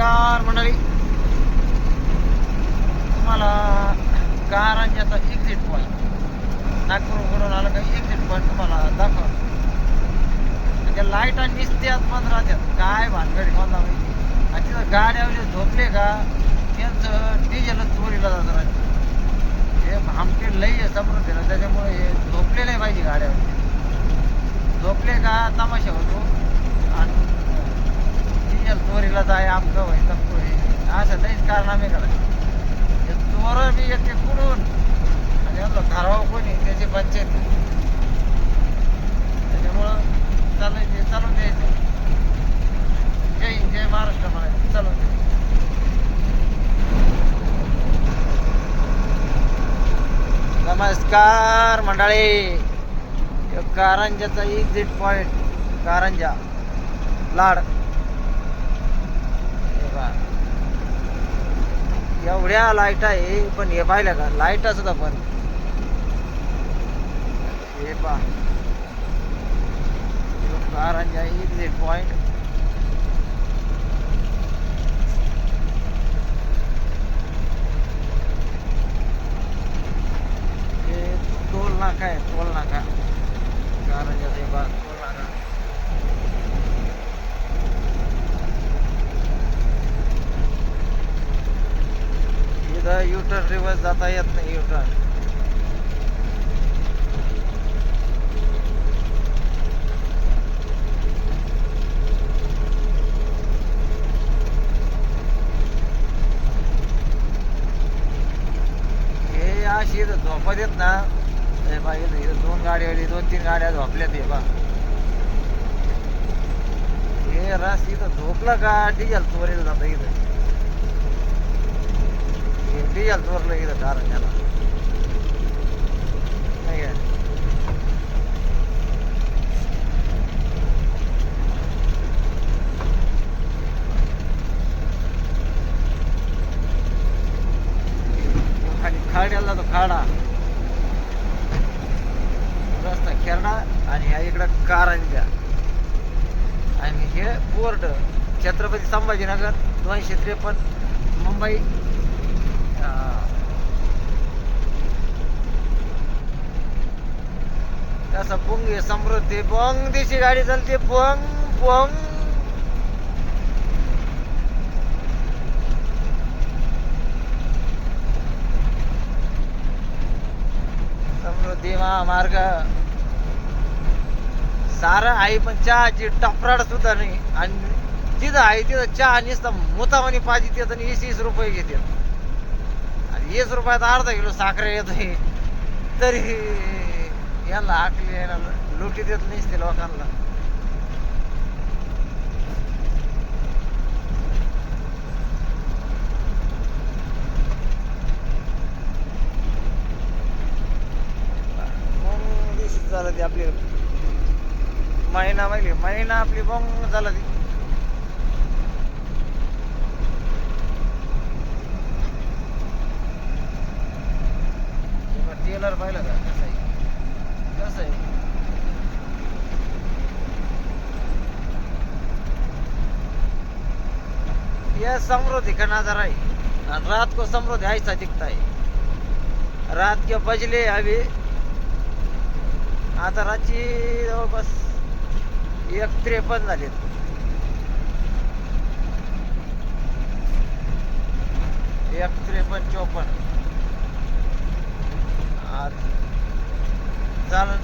नमस्कार मंडळी, तुम्हाला कारंजाचा एक्झिट पॉईंट नागपूरकडून आलं का एक्झिट पॉईंट तुम्हाला दाखवा. म्हणजे लाईटा निसत्यात पण राहत्यात, काय भानगडी मला माहिती. आणि तिथं गाड्यावर झोपले का त्यांचं डिझेलच चोरीला जातं राहते. हे आमचे लई समृद्ध ना, त्याच्यामुळे हे झोपले नाही पाहिजे गाड्यावर. झोपले का तमाशा होतो आणि डिझेल चोरीला जाय आमचं होय तप्प होय असं नाहीच कारनामे करायचे. हे चोर बी येते कुठून आणि आपलं ठराव कोणी त्याची पंचायत. त्याच्यामुळं चालायचे चालून द्यायचे. जय हिंद जय महाराष्ट्र म्हणायचं चालून द्यायचं. नमस्कार मंडळी, कारंजाचा एक्झिट पॉइंट कारंजा लाड. एवढ्या लाईट आहे पण हे पाहिलं का लाईट सुद्धा पण हे पा कारंजा एक्झिट पॉइंट. हे टोल नाका आहे, टोल नाका कारंजा ते बा टोल नाका. युटर्न रिवर्स जाता येत नाही. युटर्न हे अशी झोपत येत ना. हे पाहिजे दोन गाड्या, दोन तीन गाड्या झोपल्यात. हे बा हे रास इथं झोपलं का डिझेल चोरीला जातं. इथं डिझेल चोरलं इथं कारंजाला नाही काय. खाली खाड्याला तो खाडा रस्ता खेरडा आणि ह्या इकडं कारंजा. आणि हे बोर्ड छत्रपती संभाजीनगर 253 मुंबई. कसं पुंग समृद्धी पोंग दिशी गाडी चालते पोंग पोंग. समृद्धी महामार्ग सारं आहे पण चहाची टपराड सुद्धा नाही. आणि जिथं आहे तिथं चहा नुसतं मुतावानी पाहिजे तिथं 20 रुपये घेते. आणि 20 रुपयात अर्धा किलो साखर येते तरी याला आखली लुटी देत नाहीच ते लोकांना. झालं ती आपली महिना माहिती महिना आपली बंग झाला ती. टेलर पाहिलं का कसं आहे कसं आहे. यह समृद्धि का नजारा है. रात को समृद्धि ऐसा दिखता है. रात के बजले अभी आता रातची जवळपास 1:53 झाले. एक 53-54 चालन.